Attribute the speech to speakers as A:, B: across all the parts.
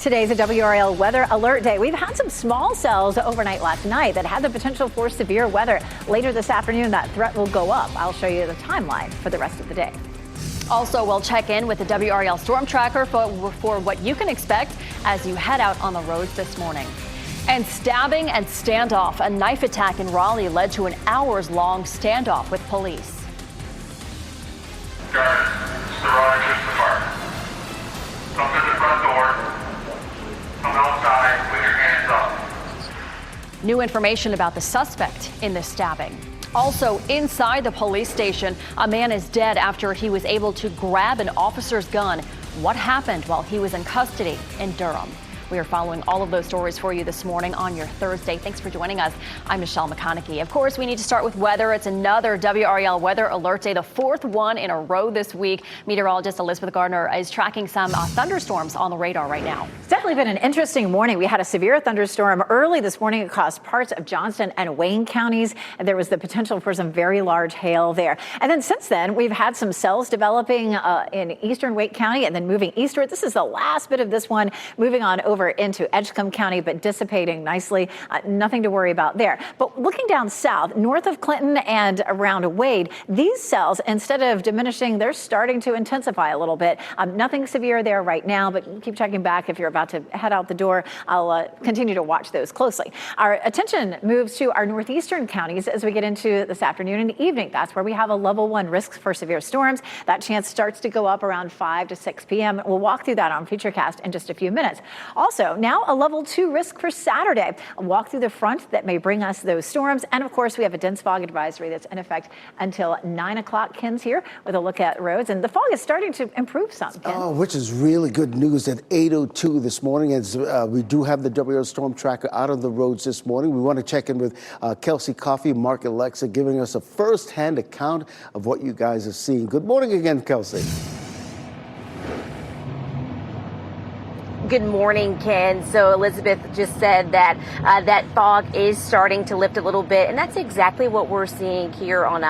A: Today's a WRAL weather alert day. We've had some small cells overnight last night that had the potential for severe weather. Later this afternoon, that threat will go up. I'll show you the timeline for the rest of the day.
B: Also, we'll check in with the WRAL storm tracker for what you can expect as you head out on the roads this morning. And stabbing and standoff. A knife attack in Raleigh led to an hours-long standoff with police.
C: Guards, it's the Raleigh Police Department. Come to the front door. Come outside with your hands up.
B: New information about the suspect in this stabbing. Also, inside the police station, a man is dead after he was able to grab an officer's gun. What happened while he was in custody in Durham? We are following all of those stories for you this morning on your Thursday. Thanks for joining us. I'm Michelle McConaughey. Of course, we need to start with weather. It's another WRAL weather alert day, the fourth one in a row this week. Meteorologist Elizabeth Gardner is tracking some thunderstorms on the radar right now.
A: It's definitely been an interesting morning. We had a severe thunderstorm early this morning across parts of Johnston and Wayne counties, and there was the potential for some very large hail there. And then since then, we've had some cells developing in eastern Wake County and then moving eastward. This is the last bit of this one moving on over into Edgecombe County, but dissipating nicely. Nothing to worry about there. But looking down south, north of Clinton and around Wade, these cells, instead of diminishing, they're starting to intensify a little bit. Nothing severe there right now, but keep checking back if you're about to head out the door. I'll continue to watch those closely. Our attention moves to our northeastern counties as we get into this afternoon and evening. That's where we have a level 1 risk for severe storms. That chance starts to go up around 5 to 6 p.m. We'll walk through that on Futurecast in just a few minutes. Also, now a level 2 risk for Saturday. A walk through the front that may bring us those storms. And of course, we have a dense fog advisory that's in effect until 9 o'clock. Ken's here with a look at roads. And the fog is starting to improve some, Ken.
D: Oh, which is really good news at 8:02 this morning. As we do have the WRAL storm tracker out on the roads this morning. We want to check in with Kelsey Coffey, Mark Alexa, giving us a first-hand account of what you guys are seeing. Good morning again, Kelsey.
E: Good morning, Ken. So Elizabeth just said that that fog is starting to lift a little bit, and that's exactly what we're seeing here on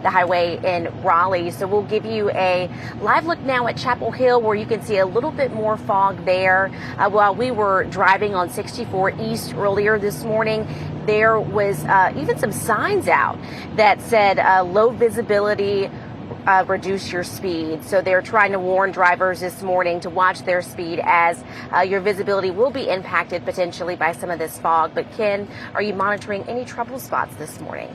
E: the highway in Raleigh. So we'll give you a live look now at Chapel Hill, where you can see a little bit more fog there. While we were driving on 64 East earlier this morning, there was even some signs out that said low visibility, reduce your speed. So they're trying to warn drivers this morning to watch their speed, as your visibility will be impacted potentially by some of this fog. But Ken, are you monitoring any trouble spots this morning?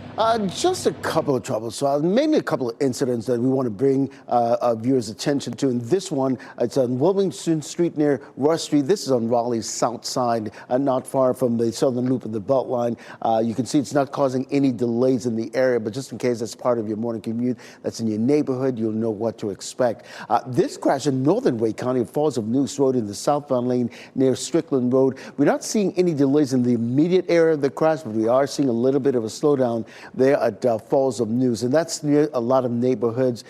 D: Just a couple of trouble spots, mainly a couple of incidents that we want to bring our viewers' attention to. And this one, it's on Wilmington Street near Rush Street. This is on Raleigh's south side, not far from the southern loop of the Beltline. You can see it's not causing any delays in the area, but just in case that's part of your morning commute, that's in your neighborhood, you'll know what to expect. This crash in northern Wake County at Falls of Neuse Road in the southbound lane near Strickland Road. We're not seeing any delays in the immediate area of the crash, but we are seeing a little bit of a slowdown there at Falls of Neuse, and that's near a lot of neighborhoods.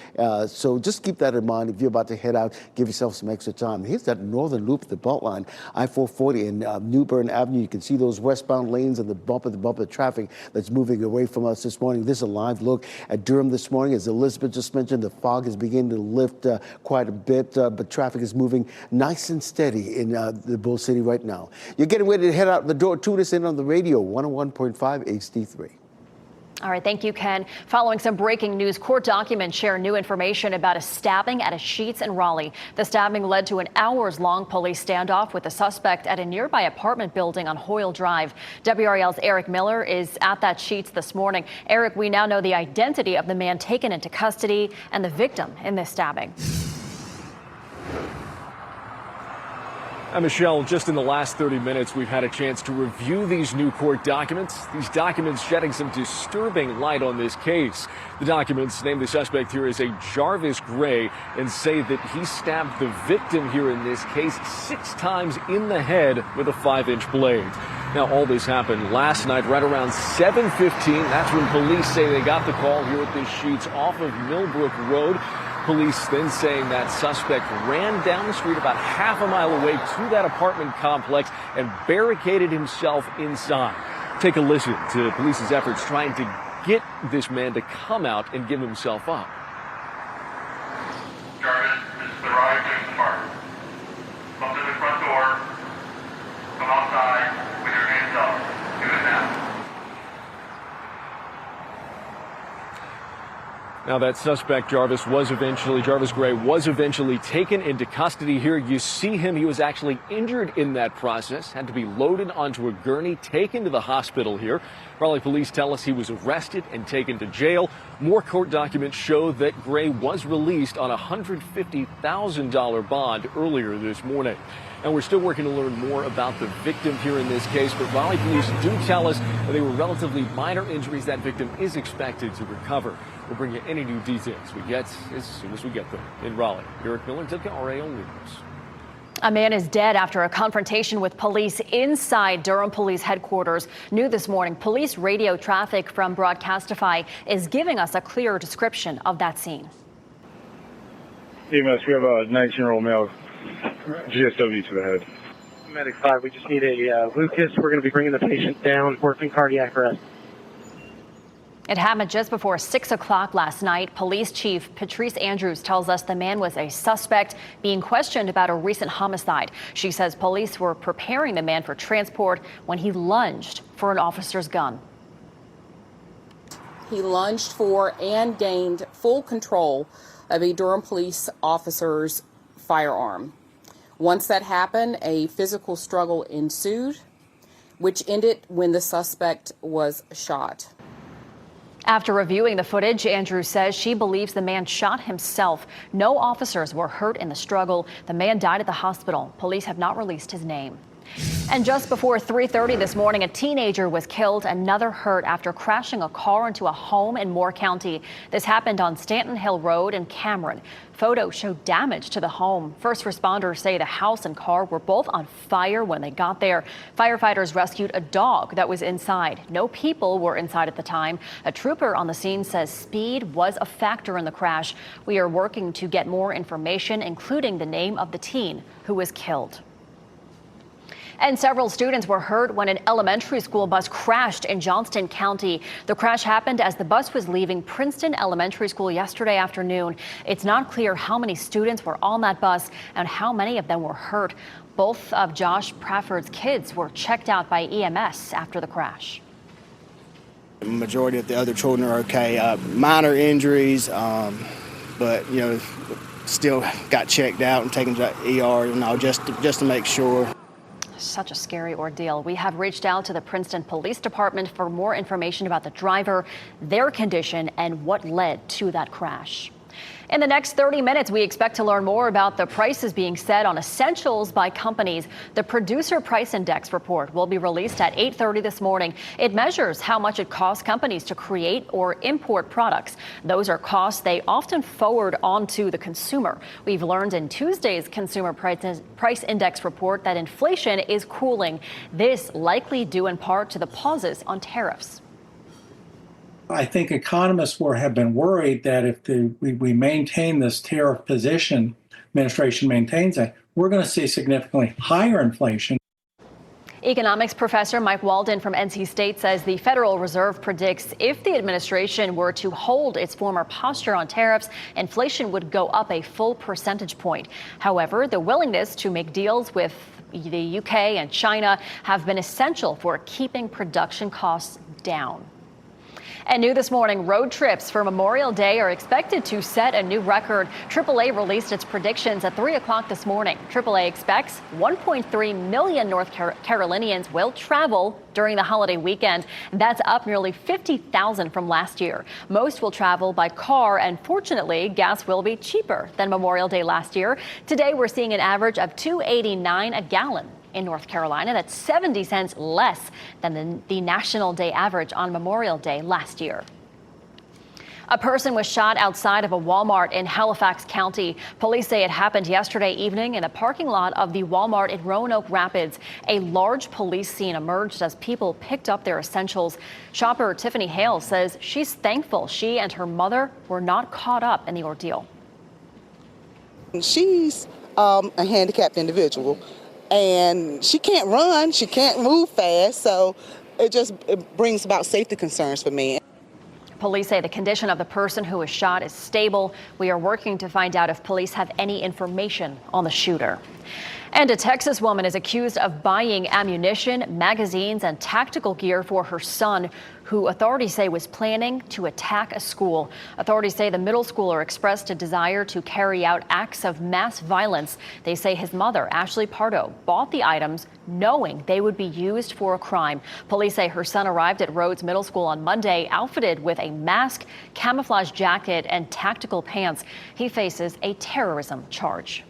D: So just keep that in mind if you're about to head out. Give yourself some extra time. Here's that northern loop of the Beltline, I-440 and New Bern Avenue. You can see those westbound lanes and the bumper traffic that's moving away from us this morning. This is a live look at Durham this morning. As Elizabeth just mentioned, the fog is beginning to lift quite a bit, but traffic is moving nice and steady in the Bull City right now. You're getting ready to head out the door. Tune us in on the radio, 101.5 HD3.
B: All right, thank you, Ken. Following some breaking news, court documents share new information about a stabbing at a Sheetz in Raleigh. The stabbing led to an hours-long police standoff with the suspect at a nearby apartment building on Hoyle Drive. WRAL's Eric Miller is at that Sheetz this morning. Eric, we now know the identity of the man taken into custody and the victim in this stabbing.
F: Michelle, just in the last 30 minutes, we've had a chance to review these new court documents. These documents shedding some disturbing light on this case. The documents name the suspect here as a Jarvis Gray and say that he stabbed the victim here in this case 6 times in the head with a 5-inch blade. Now, all this happened last night right around 7:15. That's when police say they got the call here at this Sheetz off of Millbrook Road. Police then saying that suspect ran down the street about half a mile away to that apartment complex and barricaded himself inside. Take a listen to police's efforts trying to get this man to come out and give himself up.
C: Jarvis, this is the Raleigh Police Department. Come to the front door.
F: Now, that suspect, Jarvis Gray, was eventually taken into custody. Here you see him. He was actually injured in that process, had to be loaded onto a gurney, taken to the hospital here. Raleigh police tell us he was arrested and taken to jail. More court documents show that Gray was released on a $150,000 bond earlier this morning. And we're still working to learn more about the victim here in this case, but Raleigh police do tell us that they were relatively minor injuries. That victim is expected to recover. We'll bring you any new details we get as soon as we get them. In Raleigh, Eric Miller, WRAL News.
B: A man is dead after a confrontation with police inside Durham Police Headquarters. New this morning, police radio traffic from Broadcastify is giving us a clearer description of that scene.
G: EMS, we have a 19-year-old male GSW to the head.
H: Medic 5, we just need a Lucas. We're going to be bringing the patient down, working cardiac arrest.
B: It happened just before 6 o'clock last night. Police Chief Patrice Andrews tells us the man was a suspect being questioned about a recent homicide. She says police were preparing the man for transport when he lunged for an officer's gun.
I: He lunged for and gained full control of a Durham police officer's firearm. Once that happened, a physical struggle ensued, which ended when the suspect was shot.
B: After reviewing the footage, Andrews says she believes the man shot himself. No officers were hurt in the struggle. The man died at the hospital. Police have not released his name. And just before 3:30 this morning, a teenager was killed, another hurt after crashing a car into a home in Moore County. This happened on Stanton Hill Road in Cameron. Photos show damage to the home. First responders say the house and car were both on fire when they got there. Firefighters rescued a dog that was inside. No people were inside at the time. A trooper on the scene says speed was a factor in the crash. We are working to get more information, including the name of the teen who was killed. And several students were hurt when an elementary school bus crashed in Johnston County. The crash happened as the bus was leaving Princeton Elementary School yesterday afternoon. It's not clear how many students were on that bus and how many of them were hurt. Both of Josh Prafford's kids were checked out by EMS after the crash.
J: The majority of the other children are okay. Minor injuries, but, still got checked out and taken to ER, just to make sure.
B: Such a scary ordeal. We have reached out to the Princeton Police Department for more information about the driver, their condition, and what led to that crash. In the next 30 minutes, we expect to learn more about the prices being set on essentials by companies. The Producer Price Index report will be released at 8:30 this morning. It measures how much it costs companies to create or import products. Those are costs they often forward on to the consumer. We've learned in Tuesday's Consumer Price Index report that inflation is cooling. This likely due in part to the pauses on tariffs.
K: I think economists have been worried that if we maintain this tariff position, administration maintains it, we're going to see significantly higher inflation.
B: Economics professor Mike Walden from NC State says the Federal Reserve predicts if the administration were to hold its former posture on tariffs, inflation would go up a full percentage point. However, the willingness to make deals with the UK and China have been essential for keeping production costs down. And new this morning, road trips for Memorial Day are expected to set a new record. AAA released its predictions at 3 o'clock this morning. AAA expects 1.3 million North Carolinians will travel during the holiday weekend. That's up nearly 50,000 from last year. Most will travel by car, and fortunately, gas will be cheaper than Memorial Day last year. Today, we're seeing an average of $2.89 a gallon. In North Carolina, that's 70 cents less than the national day average on Memorial Day last year. A person was shot outside of a Walmart in Halifax County. Police say it happened yesterday evening in the parking lot of the Walmart in Roanoke Rapids. A large police scene emerged as people picked up their essentials. Shopper Tiffany Hale says she's thankful she and her mother were not caught up in the ordeal.
L: She's a handicapped individual. And she can't run, she can't move fast, so it brings about safety concerns for me.
B: Police say the condition of the person who was shot is stable. We are working to find out if police have any information on the shooter. And a Texas woman is accused of buying ammunition, magazines, and tactical gear for her son, who authorities say was planning to attack a school. Authorities say the middle schooler expressed a desire to carry out acts of mass violence. They say his mother, Ashley Pardo, bought the items knowing they would be used for a crime. Police say her son arrived at Rhodes Middle School on Monday, outfitted with a mask, camouflage jacket, and tactical pants. He faces a terrorism charge.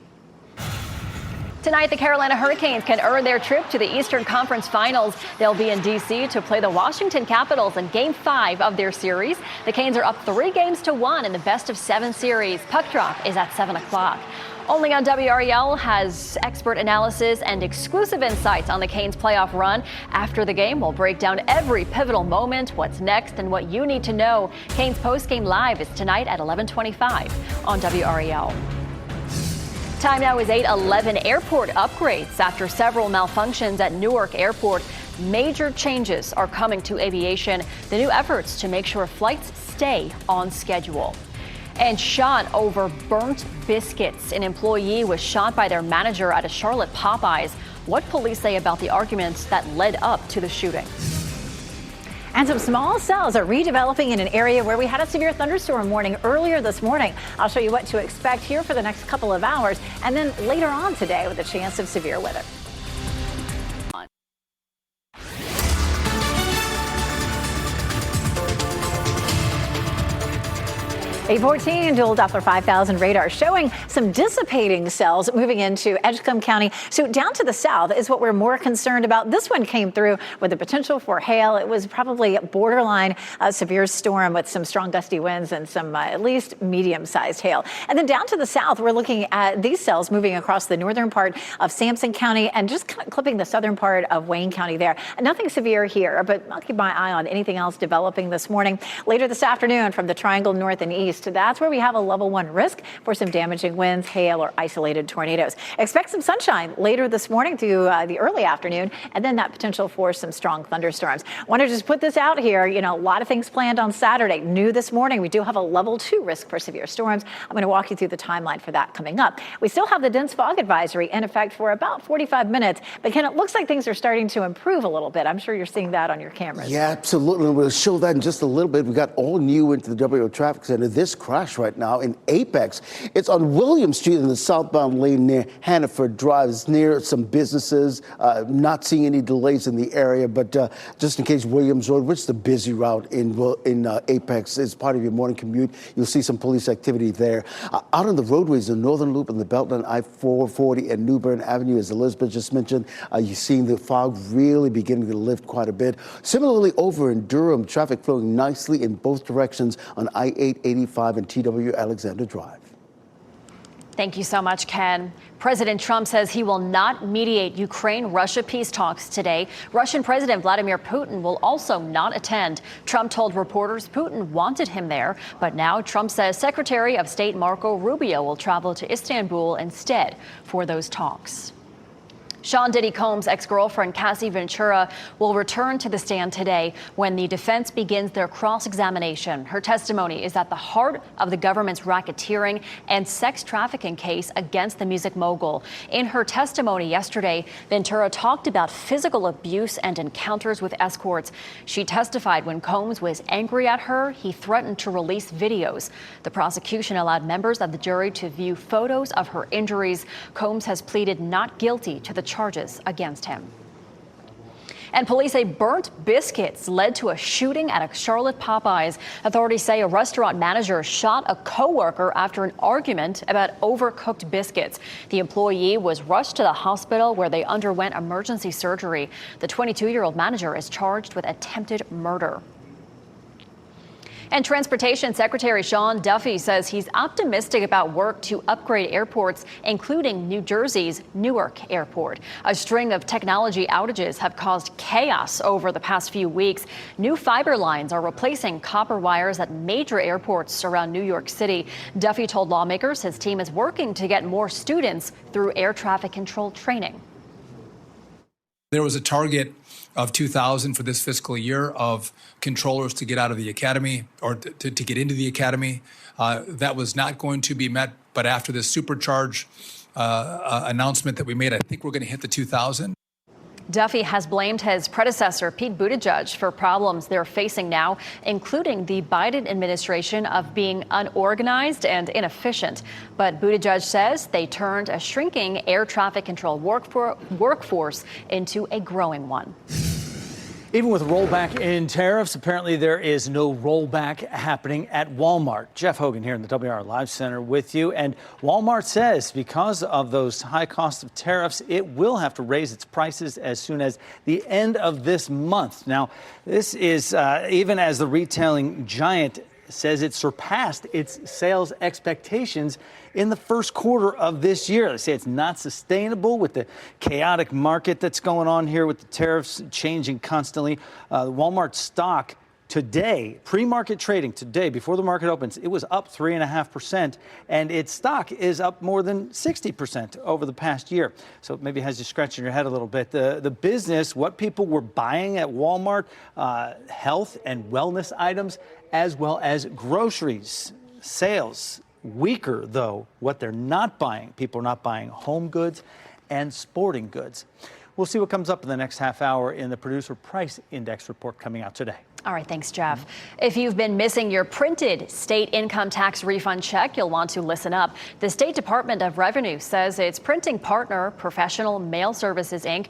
B: Tonight, the Carolina Hurricanes can earn their trip to the Eastern Conference Finals. They'll be in D.C. to play the Washington Capitals in Game 5 of their series. The Canes are up 3-1 in the best-of-7 series. Puck drop is at 7 o'clock. Only on WRAL has expert analysis and exclusive insights on the Canes' playoff run. After the game, we'll break down every pivotal moment, what's next, and what you need to know. Canes Postgame Live is tonight at 11:25 on WRAL. Time now is 8:11. Airport upgrades. After several malfunctions at Newark Airport, major changes are coming to aviation. The new efforts to make sure flights stay on schedule. And shot over burnt biscuits. An employee was shot by their manager at a Charlotte Popeyes. What police say about the arguments that led up to the shooting.
A: And some small cells are redeveloping in an area where we had a severe thunderstorm warning earlier this morning. I'll show you what to expect here for the next couple of hours, and then later on today with a chance of severe weather. 814 dual Doppler 5000 radar showing some dissipating cells moving into Edgecombe County. So down to the south is what we're more concerned about. This one came through with the potential for hail. It was probably a borderline severe storm with some strong gusty winds and some at least medium-sized hail. And then down to the south, we're looking at these cells moving across the northern part of Sampson County and just kind of clipping the southern part of Wayne County there. Nothing severe here, but I'll keep my eye on anything else developing this morning. Later this afternoon from the Triangle North and East, that's where we have a level 1 risk for some damaging winds, hail, or isolated tornadoes. Expect some sunshine later this morning through the early afternoon, and then that potential for some strong thunderstorms. Want to just put this out here, you know, a lot of things planned on Saturday. New this morning, we do have a level 2 risk for severe storms. I'm going to walk you through the timeline for that coming up. We still have the dense fog advisory in effect for about 45 minutes, but Ken, it looks like things are starting to improve a little bit. I'm sure you're seeing that on your cameras.
D: Yeah, absolutely. We'll show that in just a little bit. We got all new into the WRAL traffic center. This crash right now in Apex. It's on William Street in the southbound lane near Hannaford Drive. It's near some businesses. Not seeing any delays in the area, but just in case Williams Road, which is the busy route in Apex, is part of your morning commute, you'll see some police activity there. Out on the roadways, the Northern Loop and the Beltline I-440 and New Bern Avenue, as Elizabeth just mentioned, you're seeing the fog really beginning to lift quite a bit. Similarly, over in Durham, traffic flowing nicely in both directions on I-885 and TW Alexander Drive.
B: Thank you so much, Ken. President Trump says he will not mediate Ukraine-Russia peace talks today. Russian President Vladimir Putin will also not attend. Trump told reporters Putin wanted him there, but now Trump says Secretary of State Marco Rubio will travel to Istanbul instead for those talks. Sean Diddy Combs' ex-girlfriend Cassie Ventura will return to the stand today when the defense begins their cross-examination. Her testimony is at the heart of the government's racketeering and sex trafficking case against the music mogul. In her testimony yesterday, Ventura talked about physical abuse and encounters with escorts. She testified when Combs was angry at her, he threatened to release videos. The prosecution allowed members of the jury to view photos of her injuries. Combs has pleaded not guilty to the charges against him. And police say burnt biscuits led to a shooting at a Charlotte Popeyes. Authorities say a restaurant manager shot a coworker after an argument about overcooked biscuits. The employee was rushed to the hospital where they underwent emergency surgery. The 22-year-old manager is charged with attempted murder. And Transportation Secretary Sean Duffy says he's optimistic about work to upgrade airports, including New Jersey's Newark Airport. A string of technology outages have caused chaos over the past few weeks. New fiber lines are replacing copper wires at major airports around New York City. Duffy told lawmakers his team is working to get more students through air traffic control training.
M: There was a target of 2,000 for this fiscal year of controllers to get out of the academy or to get into the academy. That was not going to be met, but after this supercharge announcement that we made, I think we're going to hit the 2,000.
B: Duffy has blamed his predecessor, Pete Buttigieg, for problems they're facing now, including the Biden administration of being unorganized and inefficient. But Buttigieg says they turned a shrinking air traffic control workforce into a growing one.
N: Even with rollback in tariffs, apparently there is no rollback happening at Walmart. Jeff Hogan here in the WRAL Live Center with you. And Walmart says because of those high costs of tariffs, it will have to raise its prices as soon as the end of this month. Now, this is even as the retailing giant says it surpassed its sales expectations in the first quarter of this year. They say it's not sustainable with the chaotic market that's going on here with the tariffs changing constantly. Walmart stock today, pre-market trading today, before the market opens, it was up 3.5%, and its stock is up more than 60% over the past year. So it maybe has you scratching your head a little bit. The business, what people were buying at Walmart, health and wellness items, as well as groceries. Sales weaker, though. What they're not buying, people are not buying home goods and sporting goods. We'll see what comes up in the next half hour in the Producer Price Index report coming out today.
B: All right, thanks, Jeff. If you've been missing your printed state income tax refund check, you'll want to listen up. The State Department of Revenue says its printing partner, Professional Mail Services, Inc.,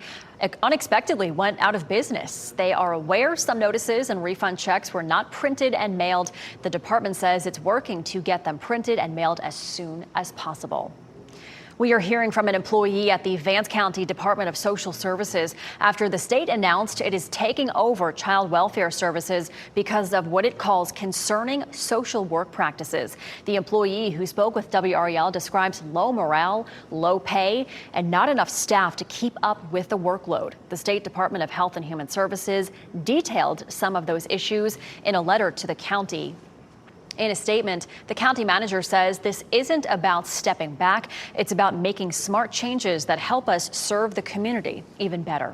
B: unexpectedly went out of business. They are aware some notices and refund checks were not printed and mailed. The department says it's working to get them printed and mailed as soon as possible. We are hearing from an employee at the Vance County Department of Social Services after the state announced it is taking over child welfare services because of what it calls concerning social work practices. The employee who spoke with WRAL describes low morale, low pay, and not enough staff to keep up with the workload. The State Department of Health and Human Services detailed some of those issues in a letter to the county. In a statement, the county manager says this isn't about stepping back. It's about making smart changes that help us serve the community even better.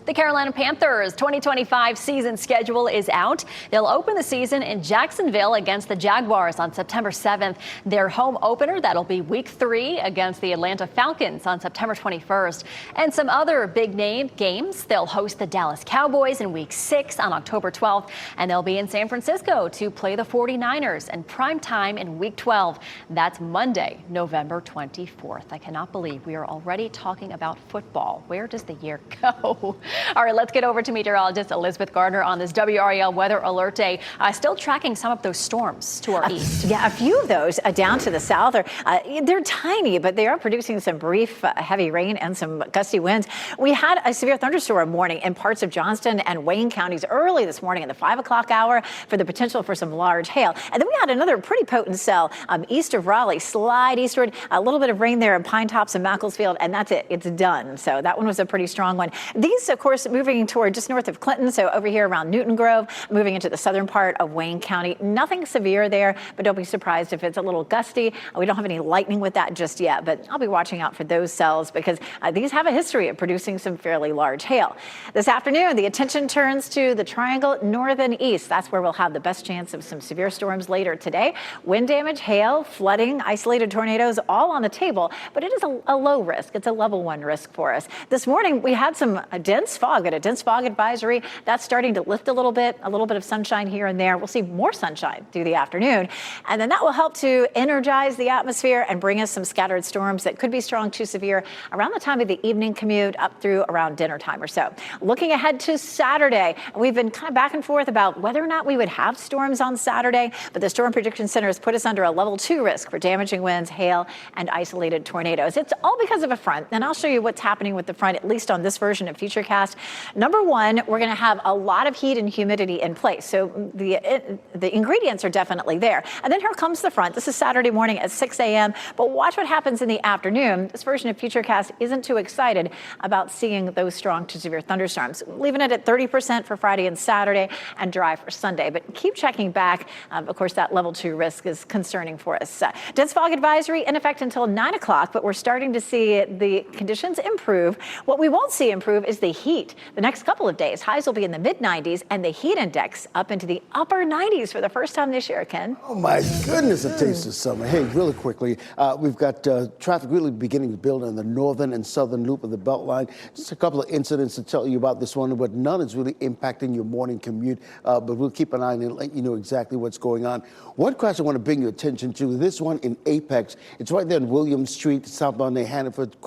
B: The Carolina Panthers' 2025 season schedule is out. They'll open the season in Jacksonville against the Jaguars on September 7th. Their home opener, that'll be Week 3 against the Atlanta Falcons on September 21st. And some other big name games. They'll host the Dallas Cowboys in Week 6 on October 12th. And they'll be in San Francisco to play the 49ers in prime time in Week 12. That's Monday, November 24th. I cannot believe we are already talking about football. Where does the year go? All right, let's get over to meteorologist Elizabeth Gardner on this WRAL Weather Alert Day. Still tracking some of those storms to our east.
A: Yeah, a few of those down to the south. They're tiny, but they are producing some brief heavy rain and some gusty winds. We had a severe thunderstorm warning in parts of Johnston and Wayne counties early this morning in the 5 o'clock hour for the potential for some large hail. And then we had another pretty potent cell east of Raleigh, slide eastward, a little bit of rain there in Pine Tops and Macclesfield, and that's it. It's done. So that one was a pretty strong one. These, of course, moving toward just north of Clinton, so over here around Newton Grove, moving into the southern part of Wayne County. Nothing severe there, but don't be surprised if it's a little gusty. We don't have any lightning with that just yet, but I'll be watching out for those cells because these have a history of producing some fairly large hail. This afternoon, the attention turns to the Triangle north and east. That's where we'll have the best chance of some severe storms later today. Wind damage, hail, flooding, isolated tornadoes, all on the table, but it is a low risk. It's a level 1 risk for us. This morning, we had some dense fog, but a dense fog advisory that's starting to lift a little bit of sunshine here and there. We'll see more sunshine through the afternoon, and then that will help to energize the atmosphere and bring us some scattered storms that could be strong to severe around the time of the evening commute up through around dinner time or so. Looking ahead to Saturday, we've been kind of back and forth about whether or not we would have storms on Saturday, but the Storm Prediction Center has put us under a level 2 risk for damaging winds, hail, and isolated tornadoes. It's all because of a front, and I'll show you what's happening with the front, at least on this version of Futurecast. Number one, we're going to have a lot of heat and humidity in place. So the ingredients are definitely there. And then here comes the front. This is Saturday morning at 6 a.m. But watch what happens in the afternoon. This version of Futurecast isn't too excited about seeing those strong to severe thunderstorms. Leaving it at 30% for Friday and Saturday and dry for Sunday. But keep checking back. Of course, that level 2 risk is concerning for us. Dense fog advisory in effect until 9 o'clock, but we're starting to see the conditions improve. What we won't see improve is the heat heat. The next couple of days, highs will be in the mid-90s and the heat index up into the upper 90s for the first time this year, Ken.
D: Oh, my goodness, a taste of summer. Hey, really quickly, we've got traffic really beginning to build in the northern and southern loop of the Beltline. Just a couple of incidents to tell you about this one, but none is really impacting your morning commute. But we'll keep an eye on it and let you know exactly what's going on. One crash I want to bring your attention to, this one in Apex. It's right there on William Street, southbound near Hannaford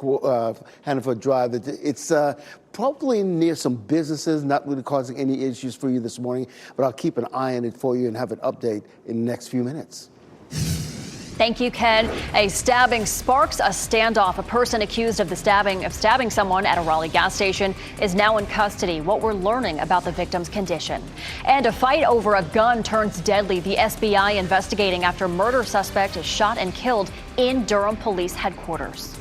D: Drive. It's probably near some businesses, not really causing any issues for you this morning, but I'll keep an eye on it for you and have an update in the next few minutes.
B: Thank you, Ken. A stabbing sparks a standoff. A person accused of stabbing someone at a Raleigh gas station is now in custody. What we're learning about the victim's condition. And a fight over a gun turns deadly. The SBI investigating after murder suspect is shot and killed in Durham Police Headquarters.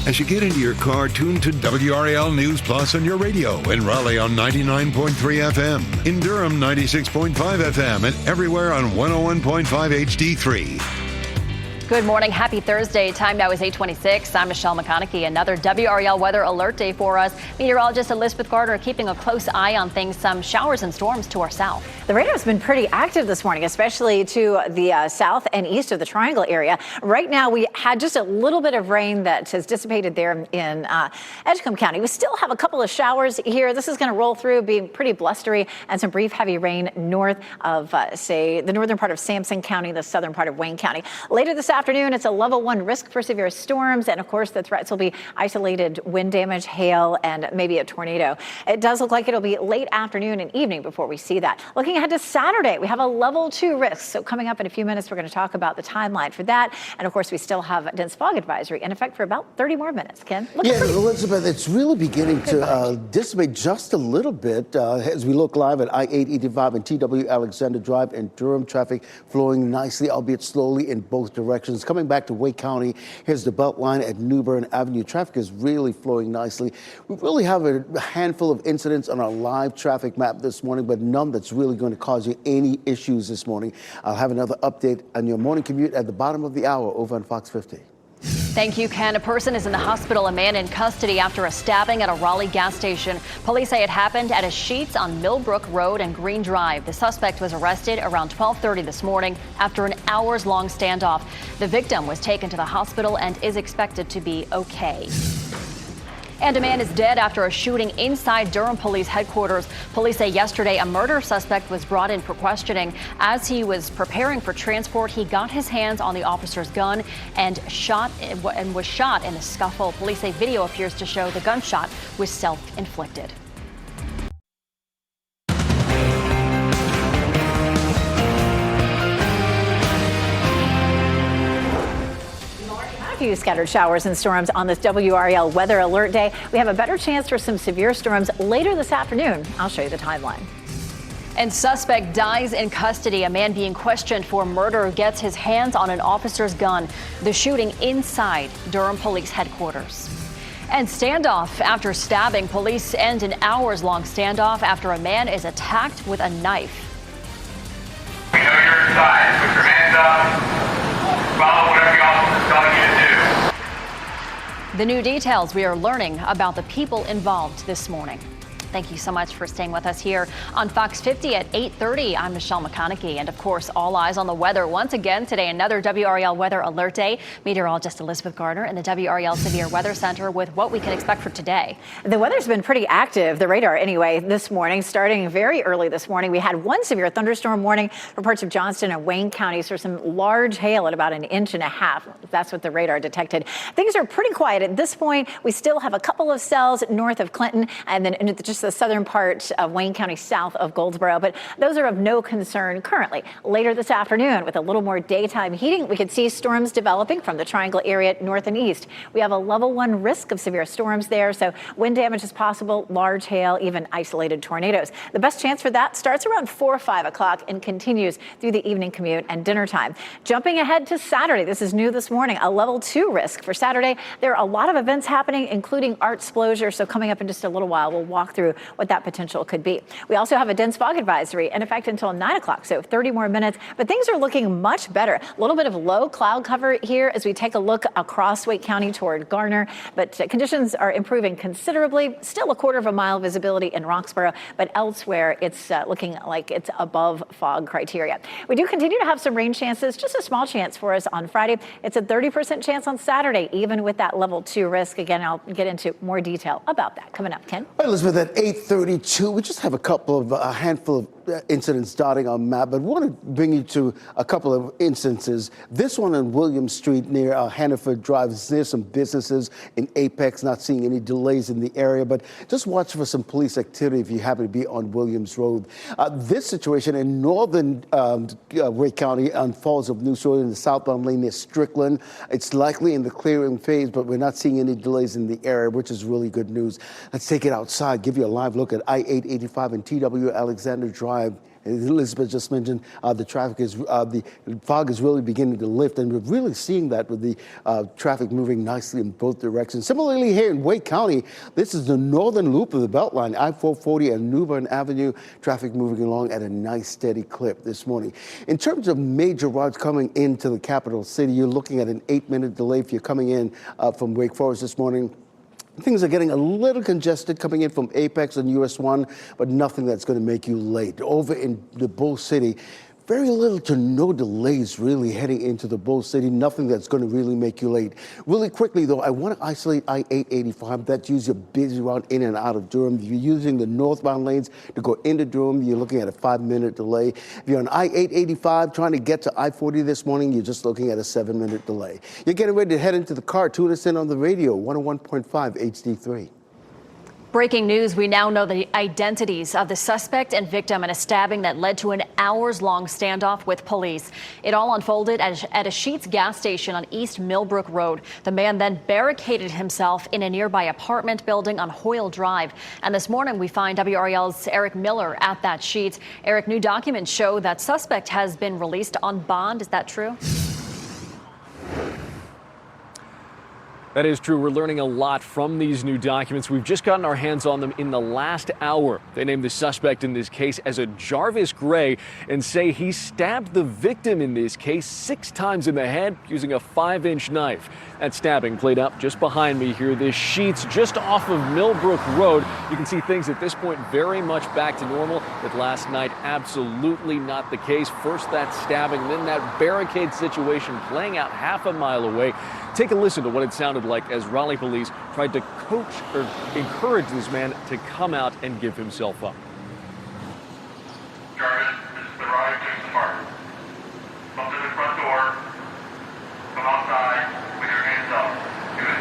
O: As you get into your car, tune to WRAL News Plus on your radio. In Raleigh on 99.3 FM. In Durham, 96.5 FM. And everywhere on 101.5 HD3.
B: Good morning. Happy Thursday. Time now is 8:26. I'm Michelle McConaughey. Another WRAL weather alert day for us. Meteorologist Elizabeth Gardner keeping a close eye on things. Some showers and storms to our south.
A: The radar's been pretty active this morning, especially to the south and east of the Triangle area. Right now, we had just a little bit of rain that has dissipated there in Edgecombe County. We still have a couple of showers here. This is going to roll through, being pretty blustery, and some brief heavy rain north of, say, the northern part of Sampson County, the southern part of Wayne County. Later this afternoon, it's a level 1 risk for severe storms. And of course, the threats will be isolated wind damage, hail, and maybe a tornado. It does look like it'll be late afternoon and evening before we see that. Looking ahead to Saturday, we have a level 2 risk. So coming up in a few minutes, we're going to talk about the timeline for that. And of course, we still have a dense fog advisory in effect for about 30 more minutes. Ken?
D: Elizabeth, it's really beginning to dissipate just a little bit as we look live at I-885 and T.W. Alexander Drive in Durham. Traffic flowing nicely, albeit slowly in both directions. Coming back to Wake County, here's the Beltline at New Bern Avenue. Traffic is really flowing nicely. We really have a handful of incidents on our live traffic map this morning, but none that's really going to cause you any issues this morning. I'll have another update on your morning commute at the bottom of the hour over on Fox 50.
B: Thank you, Ken. A person is in the hospital, a man in custody after a stabbing at a Raleigh gas station. Police say it happened at a Sheetz on Millbrook Road and Green Drive. The suspect was arrested around 12:30 this morning after an hours-long standoff. The victim was taken to the hospital and is expected to be okay. And a man is dead after a shooting inside Durham Police Headquarters. Police say yesterday a murder suspect was brought in for questioning. As he was preparing for transport, he got his hands on the officer's gun and was shot in a scuffle. Police say video appears to show the gunshot was self-inflicted.
A: Few scattered showers and storms on this WRAL weather alert day. We have a better chance for some severe storms later this afternoon. I'll show you the timeline.
B: And suspect dies in custody. A man being questioned for murder gets his hands on an officer's gun. The shooting inside Durham Police Headquarters. And standoff after stabbing. Police end an hours-long standoff after a man is attacked with a knife.
C: We know you're inside. Put your hands up. Follow whatever the officer is telling you to do.
B: The new details we are learning about the people involved this morning. Thank you so much for staying with us here on Fox 50 at 8:30. I'm Michelle McConaughey. And of course, all eyes on the weather once again today. Another WRAL weather alert day. Meteorologist Elizabeth Gardner in the WRAL Severe Weather Center with what we can expect for today.
A: The weather's been pretty active, the radar anyway, this morning. Starting very early this morning, we had one severe thunderstorm warning for parts of Johnston and Wayne counties for some large hail at about 1.5 inches. That's what the radar detected. Things are pretty quiet at this point. We still have a couple of cells north of Clinton and then just the southern part of Wayne County south of Goldsboro, but those are of no concern currently. Later this afternoon, with a little more daytime heating, we could see storms developing from the Triangle area north and east. We have a level 1 risk of severe storms there, so wind damage is possible, large hail, even isolated tornadoes. The best chance for that starts around 4 or 5 o'clock and continues through the evening commute and dinner time. Jumping ahead to Saturday, this is new this morning, a level 2 risk for Saturday. There are a lot of events happening, including Arts Explosion, so coming up in just a little while, we'll walk through through what that potential could be. We also have a dense fog advisory in effect until 9 o'clock, so 30 more minutes. But things are looking much better. A little bit of low cloud cover here as we take a look across Wake County toward Garner. But conditions are improving considerably. Still a quarter of a mile visibility in Roxborough, but elsewhere it's looking like it's above fog criteria. We do continue to have some rain chances, just a small chance for us on Friday. It's a 30% chance on Saturday, even with that level 2 risk. Again, I'll get into more detail about that coming up. Ken?
D: All right, Elizabeth, at 8:32, we just have a handful of incidents dotting our map, but we want to bring you to a couple of instances. This one on William Street near Hannaford Drive. There's some businesses in Apex, not seeing any delays in the area, but just watch for some police activity if you happen to be on Williams Road. This situation in northern Wake County on Falls of Neuse Road in the southbound lane near Strickland. It's likely in the clearing phase, but we're not seeing any delays in the area, which is really good news. Let's take it outside, give you a live look at I-885 and TW Alexander Drive. As Elizabeth just mentioned, the fog is really beginning to lift, and we're really seeing that with the traffic moving nicely in both directions. Similarly, here in Wake County, this is the northern loop of the Beltline, I-440 and New Bern Avenue, traffic moving along at a nice steady clip this morning. In terms of major routes coming into the capital city, you're looking at an 8-minute delay if you're coming in from Wake Forest this morning. Things are getting a little congested coming in from Apex and US 1, but nothing that's going to make you late. Over in the Bull City, very little to no delays really heading into the Bull City. Nothing that's going to really make you late. Really quickly, though, I want to isolate I-885. That's usually a busy route in and out of Durham. If you're using the northbound lanes to go into Durham, you're looking at a 5-minute delay. If you're on I-885 trying to get to I-40 this morning, you're just looking at a 7-minute delay. You're getting ready to head into the car. Tune us in on the radio, 101.5 HD3.
B: Breaking news, we now know the identities of the suspect and victim in a stabbing that led to an hours-long standoff with police. It all unfolded at a Sheetz gas station on East Millbrook Road. The man then barricaded himself in a nearby apartment building on Hoyle Drive. And this morning, we find WRAL's Eric Miller at that Sheetz. Eric, new documents show that suspect has been released on bond. Is that true?
F: That is true. We're learning a lot from these new documents. We've just gotten our hands on them in the last hour. They named the suspect in this case as a Jarvis Gray and say he stabbed the victim in this case 6 times in the head using a 5-inch knife. That stabbing played out just behind me here. This Sheetz just off of Millbrook Road. You can see things at this point very much back to normal, but last night absolutely not the case. First that stabbing, then that barricade situation playing out half a mile away. Take a listen to what it sounded like as Raleigh police tried to coach or encourage this man to come out and give himself up.
C: Jarvis, this is the ride to the park. Come to the front door. Come outside with your hands up. Do it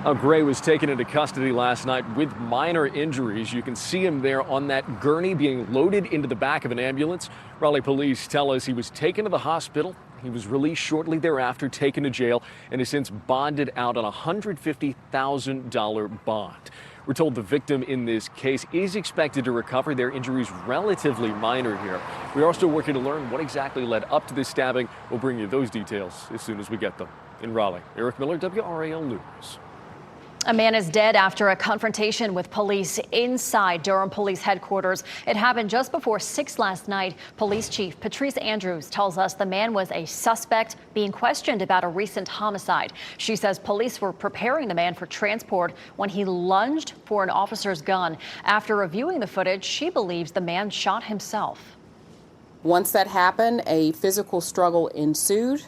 C: now.
F: Gray was taken into custody last night with minor injuries. You can see him there on that gurney being loaded into the back of an ambulance. Raleigh police tell us he was taken to the hospital. He was released shortly thereafter, taken to jail, and has since bonded out on a $150,000 bond. We're told the victim in this case is expected to recover. Their injuries relatively minor here. We are still working to learn what exactly led up to this stabbing. We'll bring you those details as soon as we get them. In Raleigh, Eric Miller, WRAL News.
B: A man is dead after a confrontation with police inside Durham Police Headquarters. It happened just before 6 last night. Police Chief Patrice Andrews tells us the man was a suspect being questioned about a recent homicide. She says police were preparing the man for transport when he lunged for an officer's gun. After reviewing the footage, she believes the man shot himself.
I: Once that happened, a physical struggle ensued,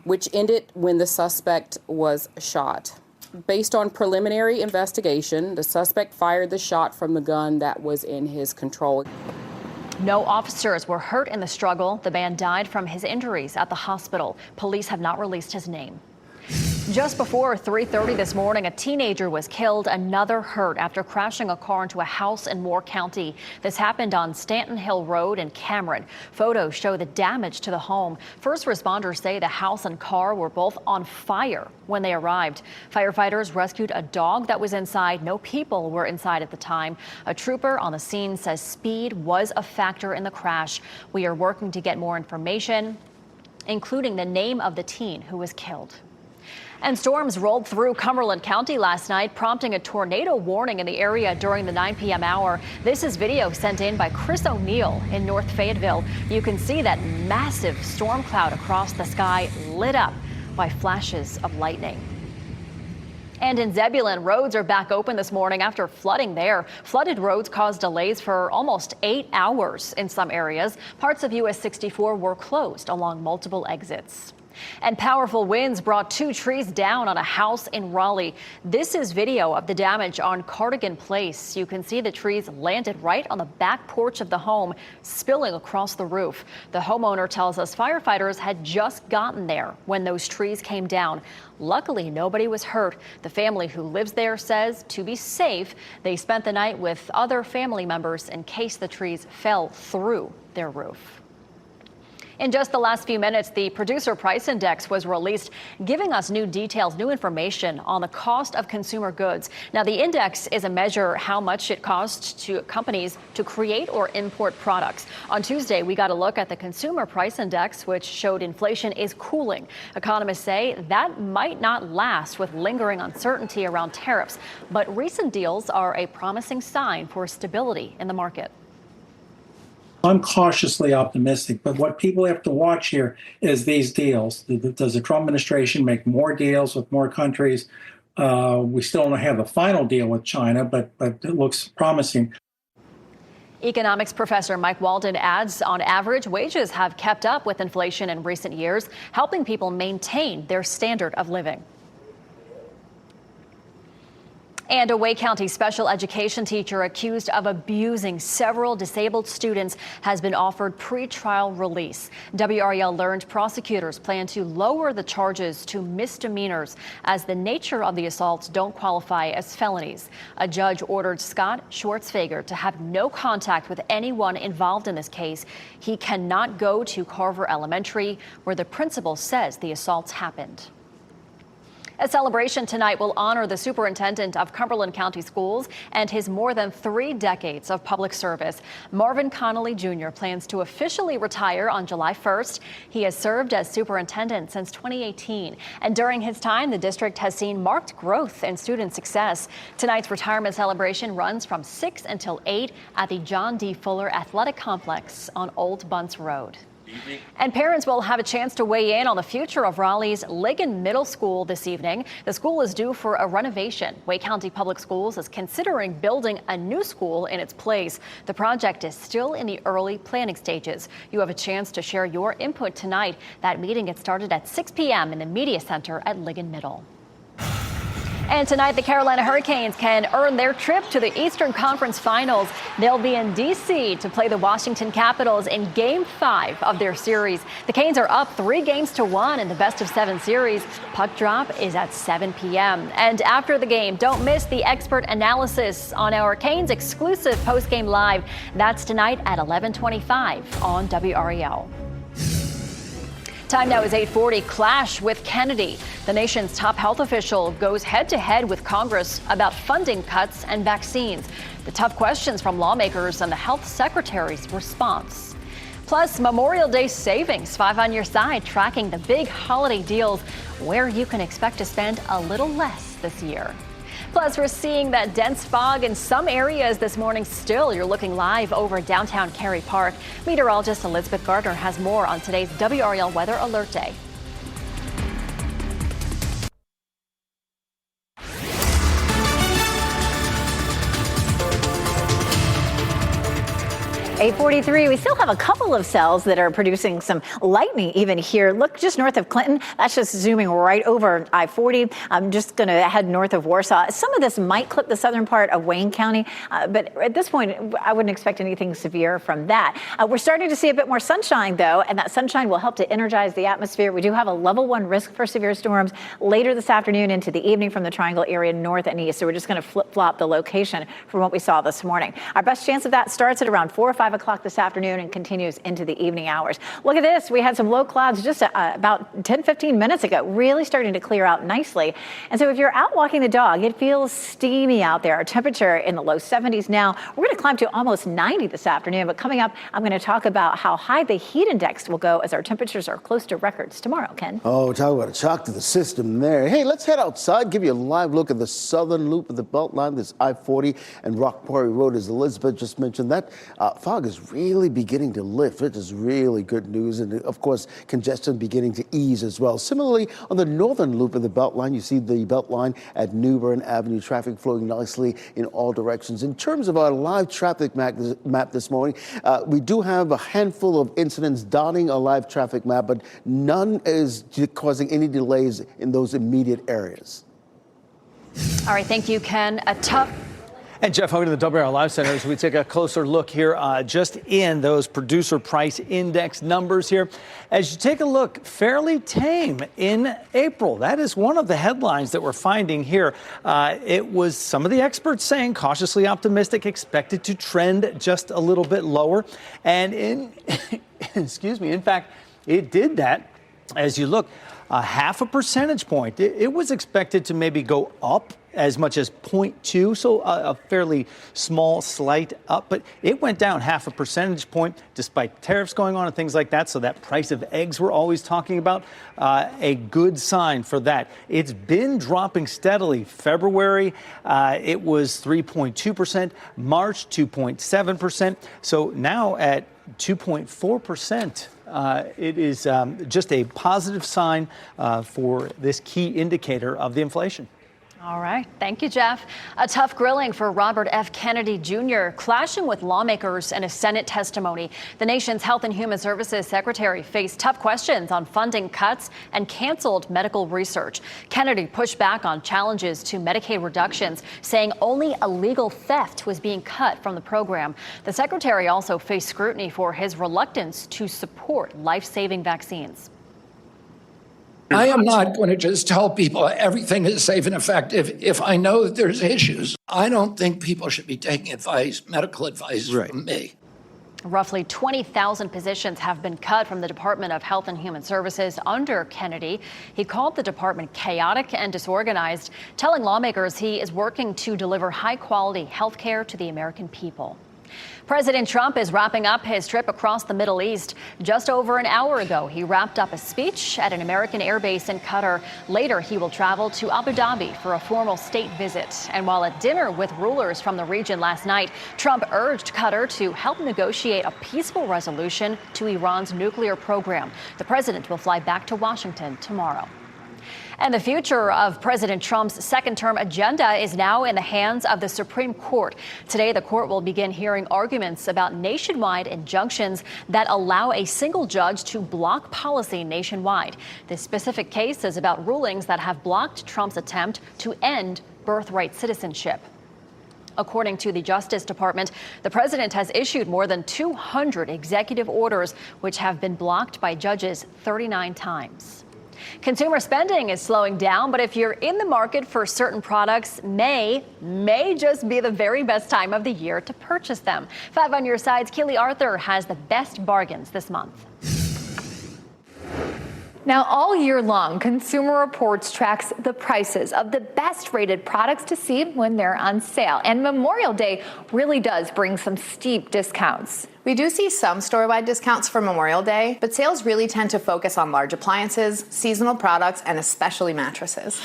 I: which ended when the suspect was shot. Based on preliminary investigation, the suspect fired the shot from the gun that was in his control.
B: No officers were hurt in the struggle. The man died from his injuries at the hospital. Police have not released his name. Just before 3:30 this morning, a teenager was killed, another hurt after crashing a car into a house in Moore County. This happened on Stanton Hill Road in Cameron. Photos show the damage to the home. First responders say the house and car were both on fire when they arrived. Firefighters rescued a dog that was inside. No people were inside at the time. A trooper on the scene says speed was a factor in the crash. We are working to get more information, including the name of the teen who was killed. And storms rolled through Cumberland County last night, prompting a tornado warning in the area during the 9 p.m. hour. This is video sent in by Chris O'Neill in North Fayetteville. You can see that massive storm cloud across the sky lit up by flashes of lightning. And in Zebulon, roads are back open this morning after flooding there. Flooded roads caused delays for almost 8 hours in some areas. Parts of US 64 were closed along multiple exits. And powerful winds brought 2 trees down on a house in Raleigh. This is video of the damage on Cardigan Place. You can see the trees landed right on the back porch of the home, spilling across the roof. The homeowner tells us firefighters had just gotten there when those trees came down. Luckily, nobody was hurt. The family who lives there says to be safe, they spent the night with other family members in case the trees fell through their roof. In just the last few minutes, the Producer Price Index was released, giving us new details, new information on the cost of consumer goods. Now, the index is a measure how much it costs to companies to create or import products. On Tuesday, we got a look at the Consumer Price Index, which showed inflation is cooling. Economists say that might not last with lingering uncertainty around tariffs, but recent deals are a promising sign for stability in the market.
K: I'm cautiously optimistic, but what people have to watch here is these deals. Does the Trump administration make more deals with more countries? We still don't have the final deal with China, but it looks promising.
B: Economics professor Mike Walden adds, on average, wages have kept up with inflation in recent years, helping people maintain their standard of living. And a Wake County special education teacher accused of abusing several disabled students has been offered pretrial release. WRAL learned prosecutors plan to lower the charges to misdemeanors as the nature of the assaults don't qualify as felonies. A judge ordered Scott Schwartzfager to have no contact with anyone involved in this case. He cannot go to Carver Elementary, where the principal says the assaults happened. A celebration tonight will honor the superintendent of Cumberland County Schools and his more than 3 decades of public service. Marvin Connolly Jr. plans to officially retire on July 1st. He has served as superintendent since 2018, and during his time, the district has seen marked growth in student success. Tonight's retirement celebration runs from 6 until 8 at the John D. Fuller Athletic Complex on Old Bunce Road. And parents will have a chance to weigh in on the future of Raleigh's Ligon Middle School this evening. The school is due for a renovation. Wake County Public Schools is considering building a new school in its place. The project is still in the early planning stages. You have a chance to share your input tonight. That meeting gets started at 6 p.m. in the Media Center at Ligon Middle. And tonight, the Carolina Hurricanes can earn their trip to the Eastern Conference Finals. They'll be in D.C. to play the Washington Capitals in Game 5 of their series. The Canes are up 3-1 in the best-of-7 series. Puck drop is at 7 p.m. And after the game, don't miss the expert analysis on our Canes exclusive postgame live. That's tonight at 11:25 on WRAL. Time now is 8:40. Clash with Kennedy. The nation's top health official goes head-to-head with Congress about funding cuts and vaccines. The tough questions from lawmakers and the health secretary's response. Plus, Memorial Day savings. 5 on your side, tracking the big holiday deals where you can expect to spend a little less this year. Plus, we're seeing that dense fog in some areas this morning still. You're looking live over downtown Cary Park. Meteorologist Elizabeth Gardner has more on today's WRAL Weather Alert Day.
A: 8:43. We still have a couple of cells that are producing some lightning even here. Look just north of Clinton. That's just zooming right over I-40. I'm just going to head north of Warsaw. Some of this might clip the southern part of Wayne County, but at this point, I wouldn't expect anything severe from that. We're starting to see a bit more sunshine, though, and that sunshine will help to energize the atmosphere. We do have a level 1 risk for severe storms later this afternoon into the evening from the Triangle area north and east. So we're just going to flip-flop the location from what we saw this morning. Our best chance of that starts at around 4 or 5 5 o'clock this afternoon and continues into the evening hours. Look at this. We had some low clouds just about 10, 15 minutes ago, really starting to clear out nicely. And so if you're out walking the dog, it feels steamy out there. Our temperature in the low 70s now. We're going to climb to almost 90 this afternoon. But coming up, I'm going to talk about how high the heat index will go as our temperatures are close to records tomorrow, Ken.
D: Oh, talk about a shock to the system there. Hey, let's head outside, give you a live look at the southern loop of the Beltline. This I-40 and Rock Quarry Road, as Elizabeth just mentioned. That fog is really beginning to lift, which is really good news. And of course, congestion beginning to ease as well. Similarly, on the northern loop of the Beltline, you see the Beltline at New Bern Avenue, traffic flowing nicely in all directions. In terms of our live traffic map this morning, we do have a handful of incidents dotting a live traffic map, but none is causing any delays in those immediate areas.
B: All right, thank you, Ken.
N: And Jeff Hogan in the WRAL Live Center as we take a closer look here just in those producer price index numbers here. As you take a look, fairly tame in April. That is one of the headlines that we're finding here. It was some of the experts saying cautiously optimistic, expected to trend just a little bit lower. And excuse me, in fact, it did that. As you look, half a percentage point. It was expected to maybe go up as much as 0.2, so a fairly small slight up, but it went down half a percentage point despite tariffs going on and things like that. So that price of eggs we're always talking about, a good sign for that. It's been dropping steadily. February, it was 3.2%, March 2.7%, so now at 2.4%. It is just a positive sign for this key indicator of the inflation.
B: All right. Thank you, Jeff. A tough grilling for Robert F. Kennedy Jr., clashing with lawmakers in a Senate testimony. The nation's Health and Human Services Secretary faced tough questions on funding cuts and canceled medical research. Kennedy pushed back on challenges to Medicaid reductions, saying only illegal theft was being cut from the program. The secretary also faced scrutiny for his reluctance to support life-saving vaccines.
P: I am not going to just tell people everything is safe and effective if I know that there's issues. I don't think people should be taking advice, medical advice from me.
B: Roughly 20,000 positions have been cut from the Department of Health and Human Services under Kennedy. He called the department chaotic and disorganized, telling lawmakers he is working to deliver high-quality health care to the American people. President Trump is wrapping up his trip across the Middle East. Just over an hour ago, he wrapped up a speech at an American air base in Qatar. Later, he will travel to Abu Dhabi for a formal state visit. And while at dinner with rulers from the region last night, Trump urged Qatar to help negotiate a peaceful resolution to Iran's nuclear program. The president will fly back to Washington tomorrow. And the future of President Trump's second-term agenda is now in the hands of the Supreme Court. Today, the court will begin hearing arguments about nationwide injunctions that allow a single judge to block policy nationwide. This specific case is about rulings that have blocked Trump's attempt to end birthright citizenship. According to the Justice Department, the president has issued more than 200 executive orders, which have been blocked by judges 39 times. Consumer spending is slowing down, but if you're in the market for certain products, May just be the very best time of the year to purchase them. 5 on Your Side's Keely Arthur has the best bargains this month.
Q: Now, all year long, Consumer Reports tracks the prices of the best-rated products to see when they're on sale. And Memorial Day really does bring some steep discounts.
R: We do see some store-wide discounts for Memorial Day, but sales really tend to focus on large appliances, seasonal products, and especially mattresses.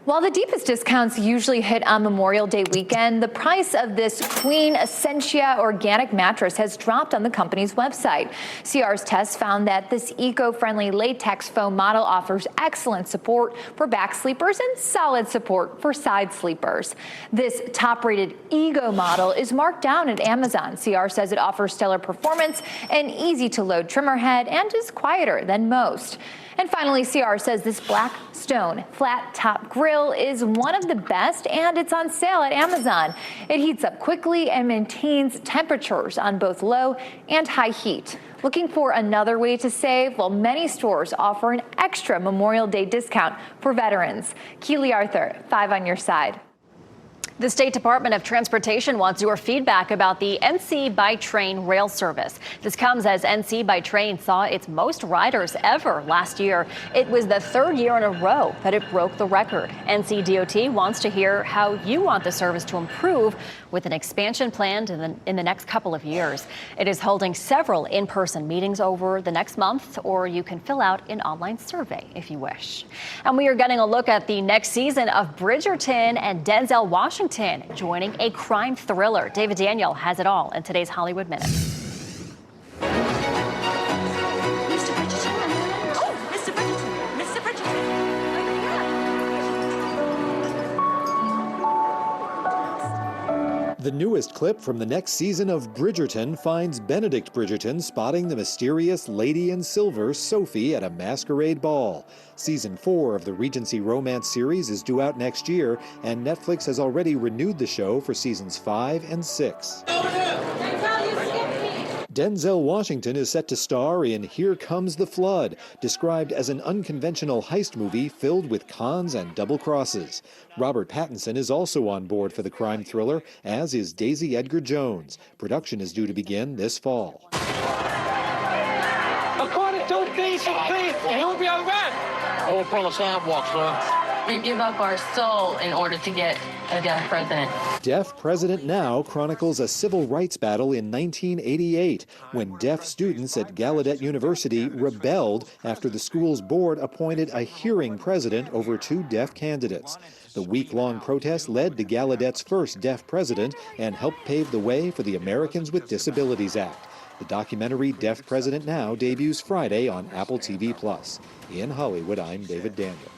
Q: While the deepest discounts usually hit on Memorial Day weekend, the price of this Queen Essentia organic mattress has dropped on the company's website. CR's test found that this eco-friendly latex foam model offers excellent support for back sleepers and solid support for side sleepers. This top-rated Ego model is marked down at Amazon. CR says it offers stellar performance, an easy-to-load trimmer head, and is quieter than most. And finally, CR says this Blackstone flat top grill is one of the best, and it's on sale at Amazon. It heats up quickly and maintains temperatures on both low and high heat. Looking for another way to save? Well, many stores offer an extra Memorial Day discount for veterans. Keely Arthur, 5 on Your Side.
B: The State Department of Transportation wants your feedback about the NC by Train rail service. This comes as NC by Train saw its most riders ever last year. It was the third year in a row that it broke the record. NC DOT wants to hear how you want the service to improve with an expansion planned in the next couple of years. It is holding several in-person meetings over the next month, or you can fill out an online survey if you wish. And we are getting a look at the next season of Bridgerton and Denzel Washington joining a crime thriller. David Daniel has it all in today's Hollywood Minute.
S: The newest clip from the next season of Bridgerton finds Benedict Bridgerton spotting the mysterious Lady in Silver, Sophie, at a masquerade ball. Season 4 of the Regency romance series is due out next year, and Netflix has already renewed the show for seasons 5 and 6. Denzel Washington is set to star in Here Comes the Flood, described as an unconventional heist movie filled with cons and double crosses. Robert Pattinson is also on board for the crime thriller, as is Daisy Edgar Jones. Production is due to begin this fall.
T: According to these, you'll be all right. All from the sidewalk, sir. We give up our soul in order to get a deaf president.
S: Deaf President Now chronicles a civil rights battle in 1988 when deaf students at Gallaudet University rebelled after the school's board appointed a hearing president over 2 deaf candidates. The week-long protest led to Gallaudet's first deaf president and helped pave the way for the Americans with Disabilities Act. The documentary Deaf President Now debuts Friday on Apple TV+. In Hollywood, I'm David Daniel.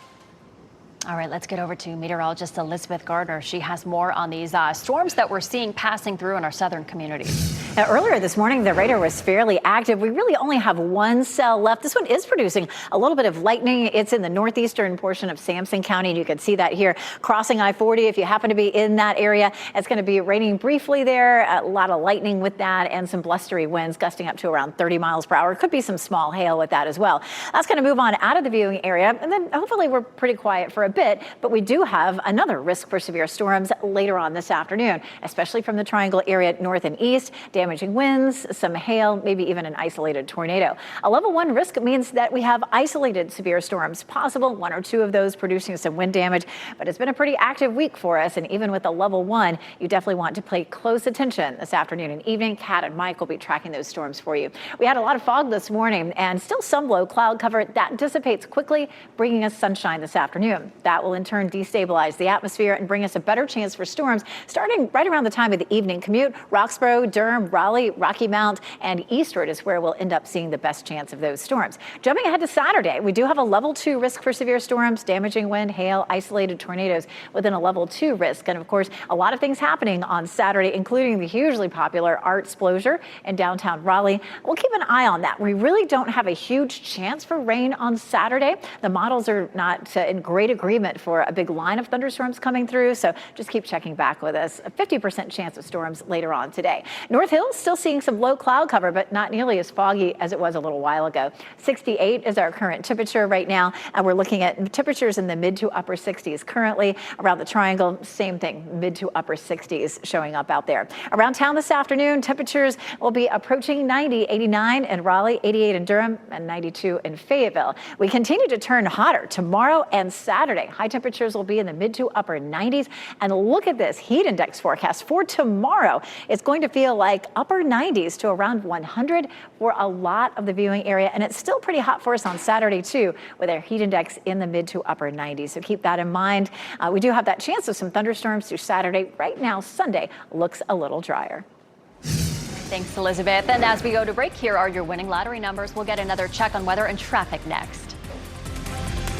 B: All right, let's get over to meteorologist Elizabeth Gardner. She has more on these storms that we're seeing passing through in our southern communities.
A: Now, earlier this morning, the radar was fairly active. We really only have one cell left. This one is producing a little bit of lightning. It's in the northeastern portion of Sampson County, and you can see that here crossing I-40. If you happen to be in that area, it's going to be raining briefly there. A lot of lightning with that and some blustery winds gusting up to around 30 miles per hour. Could be some small hail with that as well. That's going to move on out of the viewing area, and then hopefully we're pretty quiet for a bit, but we do have another risk for severe storms later on this afternoon, especially from the Triangle area north and east. Damaging winds, some hail, maybe even an isolated tornado. A level 1 risk means that we have isolated severe storms possible, 1 or 2 of those producing some wind damage, but it's been a pretty active week for us, and even with a level 1, you definitely want to pay close attention this afternoon and evening. Kat and Mike will be tracking those storms for you. We had a lot of fog this morning and still some low cloud cover. That dissipates quickly, bringing us sunshine this afternoon. That will in turn destabilize the atmosphere and bring us a better chance for storms starting right around the time of the evening commute. Roxborough, Durham, Raleigh, Rocky Mount, and eastward is where we'll end up seeing the best chance of those storms. Jumping ahead to Saturday, we do have a level 2 risk for severe storms, damaging wind, hail, isolated tornadoes within a level 2 risk. And of course, a lot of things happening on Saturday, including the hugely popular Art Splosion in downtown Raleigh. We'll keep an eye on that. We really don't have a huge chance for rain on Saturday. The models are not in great agreement for a big line of thunderstorms coming through, so just keep checking back with us. A 50% chance of storms later on today. North Hills still seeing some low cloud cover, but not nearly as foggy as it was a little while ago. 68 is our current temperature right now, and we're looking at temperatures in the mid to upper 60s currently. Around the Triangle, same thing, mid to upper 60s showing up out there. Around town this afternoon, temperatures will be approaching 90, 89 in Raleigh, 88 in Durham, and 92 in Fayetteville. We continue to turn hotter tomorrow and Saturday. High temperatures will be in the mid to upper 90s. And look at this heat index forecast for tomorrow. It's going to feel like upper 90s to around 100 for a lot of the viewing area. And it's still pretty hot for us on Saturday, too, with our heat index in the mid to upper 90s. So keep that in mind. We do have that chance of some thunderstorms through Saturday. Right now, Sunday looks a little drier.
B: Thanks, Elizabeth. And as we go to break, here are your winning lottery numbers. We'll get another check on weather and traffic next.